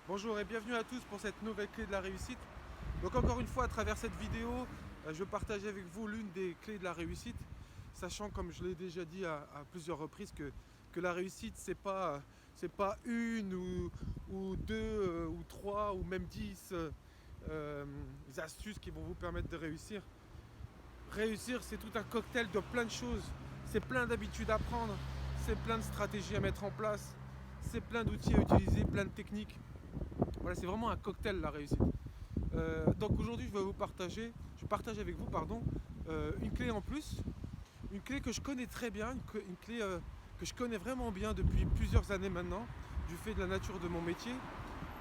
Bonjour et bienvenue à tous pour cette nouvelle clé de la réussite. Donc encore une fois à travers cette vidéo, je partage avec vous l'une des clés de la réussite, sachant comme je l'ai déjà dit à plusieurs reprises que la réussite c'est pas une ou deux ou trois ou même 10 astuces qui vont vous permettre de réussir. Réussir c'est tout un cocktail de plein de choses, c'est plein d'habitudes à prendre, c'est plein de stratégies à mettre en place, c'est plein d'outils à utiliser, plein de techniques. Voilà, c'est vraiment un cocktail la réussite. Donc aujourd'hui, je partage avec vous, une clé en plus, une clé que je connais très bien, une clé que je connais vraiment bien depuis plusieurs années maintenant, du fait de la nature de mon métier.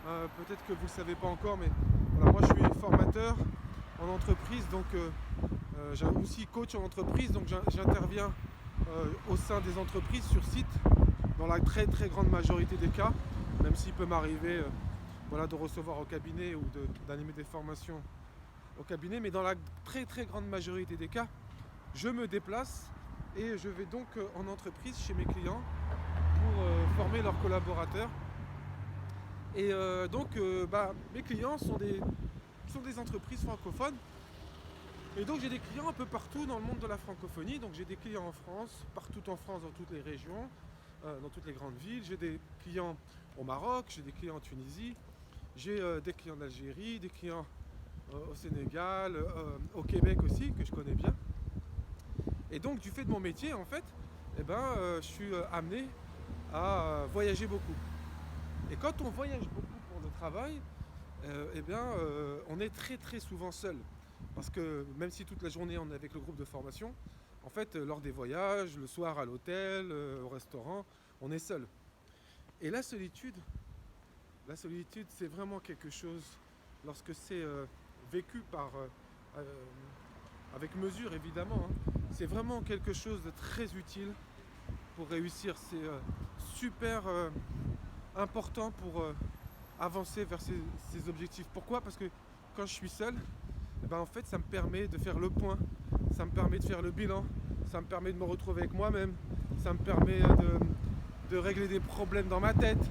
Peut-être que vous ne le savez pas encore, mais voilà, moi je suis formateur en entreprise, donc j'ai aussi coach en entreprise, donc j'interviens au sein des entreprises sur site, dans la très très grande majorité des cas, même s'il peut m'arriver voilà, de recevoir au cabinet ou d'animer des formations au cabinet, mais dans la très très grande majorité des cas, je me déplace et je vais donc en entreprise chez mes clients pour former leurs collaborateurs. Et mes clients sont des entreprises francophones. Et donc j'ai des clients un peu partout dans le monde de la francophonie. Donc j'ai des clients en France, partout en France, dans toutes les régions, dans toutes les grandes villes. J'ai des clients au Maroc, j'ai des clients en Tunisie, j'ai des clients en Algérie, des clients au Sénégal, au Québec aussi, que je connais bien. Et donc du fait de mon métier, en fait, je suis amené à voyager beaucoup. Et quand on voyage beaucoup pour le travail, on est très très souvent seul. Parce que même si toute la journée on est avec le groupe de formation, en fait, lors des voyages, le soir à l'hôtel, au restaurant, on est seul. Et la solitude, c'est vraiment quelque chose, lorsque c'est vécu avec mesure évidemment, hein, c'est vraiment quelque chose de très utile pour réussir. C'est super important pour avancer vers ses objectifs. Pourquoi? Parce que quand je suis seul, en fait, ça me permet de faire le point, ça me permet de faire le bilan, ça me permet de me retrouver avec moi-même, ça me permet de régler des problèmes dans ma tête,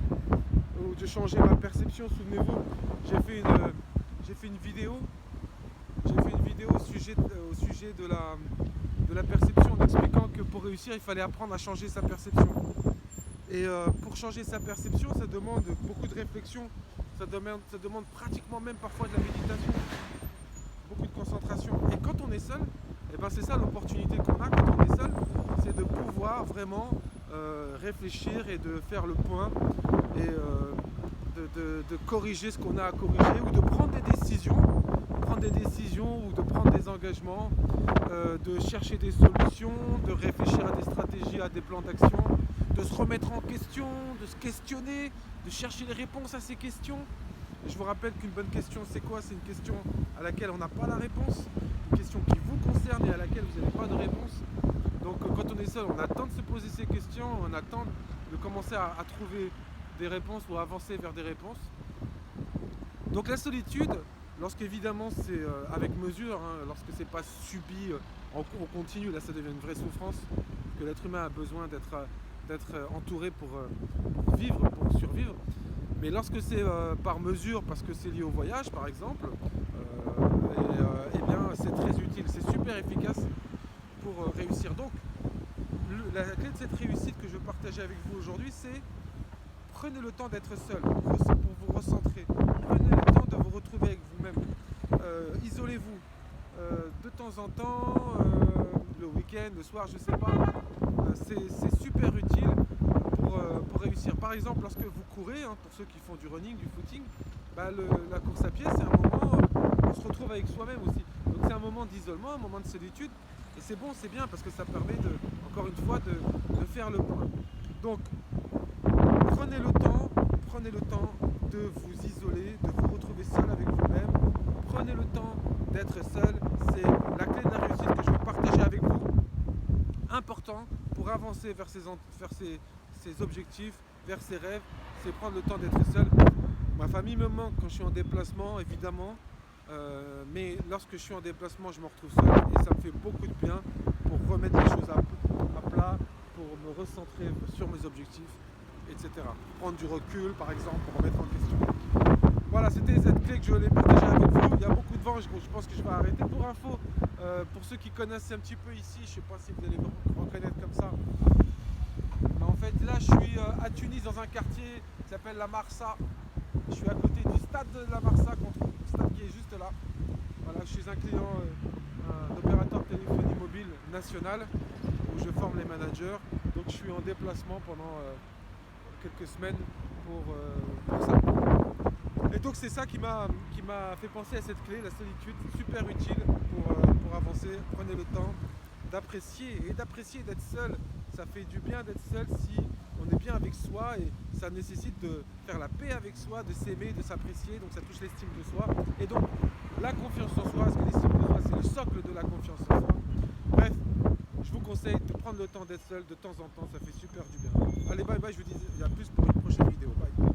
ou de changer ma perception. Souvenez-vous, j'ai fait une vidéo, au sujet de la perception, en expliquant que pour réussir, il fallait apprendre à changer sa perception. Et pour changer sa perception, ça demande beaucoup de réflexion, ça demande pratiquement même parfois de la méditation, beaucoup de concentration. Et quand on est seul, c'est ça l'opportunité qu'on a quand on est seul, c'est de pouvoir vraiment réfléchir et de faire le point et de corriger ce qu'on a à corriger ou de prendre des décisions ou de prendre des engagements, de chercher des solutions, de réfléchir à des stratégies, à des plans d'action, de se remettre en question, de se questionner, de chercher les réponses à ces questions. Et je vous rappelle qu'une bonne question, c'est quoi? C'est une question à laquelle on n'a pas la réponse, une question qui vous concerne et à laquelle vous n'avez pas de réponse. Donc quand on est seul, on attend de se poser ces questions, on attend de commencer à trouver des réponses ou à avancer vers des réponses. Donc la solitude, lorsqu'évidemment c'est avec mesure, hein, lorsque c'est pas subi en continu, là ça devient une vraie souffrance, que l'être humain a besoin d'être entouré pour vivre, pour survivre. Mais lorsque c'est par mesure, parce que c'est lié au voyage par exemple, c'est très utile, c'est super efficace pour réussir. Donc la clé de cette réussite que je veux partager avec vous aujourd'hui, c'est prenez le temps d'être seul pour vous recentrer. Prenez le temps de vous retrouver avec vous-même. Isolez-vous de temps en temps, le week-end, le soir, je sais pas. C'est super utile pour réussir. Par exemple, lorsque vous courez, hein, pour ceux qui font du running, du footing, la course à pied, c'est un moment où on se retrouve avec soi-même aussi. Donc c'est un moment d'isolement, un moment de solitude. Et c'est bon, c'est bien parce que ça permet encore une fois de faire le point. Donc prenez le temps de vous isoler, de vous retrouver seul avec vous-même. Prenez le temps d'être seul. C'est la clé de la réussite que je veux partager avec vous. Important pour avancer vers ses objectifs, vers ses rêves, c'est prendre le temps d'être seul. Ma famille me manque quand je suis en déplacement, évidemment. Mais lorsque je suis en déplacement, je me retrouve seul et ça me fait beaucoup de bien pour remettre les choses à plat, pour me recentrer sur mes objectifs, etc. Prendre du recul, par exemple, pour remettre en question. que je voulais partager avec vous. Il y a beaucoup de vent, je pense que je vais arrêter. Pour info, pour ceux qui connaissent un petit peu ici, je ne sais pas si vous allez me reconnaître comme ça. Mais en fait, là, je suis à Tunis, dans un quartier qui s'appelle la Marsa. Je suis à côté du stade de la Marsa, le stade qui est juste là. Voilà, je suis un client, un opérateur de téléphonie mobile national, où je forme les managers. Donc je suis en déplacement pendant quelques semaines pour ça. Et donc c'est ça qui m'a fait penser à cette clé, la solitude, super utile pour avancer. Prenez le temps d'apprécier d'être seul. Ça fait du bien d'être seul si on est bien avec soi, et ça nécessite de faire la paix avec soi, de s'aimer, de s'apprécier, donc ça touche l'estime de soi. Et donc la confiance en soi, parce que l'estime de soi c'est le socle de la confiance en soi. Bref, je vous conseille de prendre le temps d'être seul de temps en temps, ça fait super du bien. Allez, bye bye, je vous dis à plus pour une prochaine vidéo. Bye.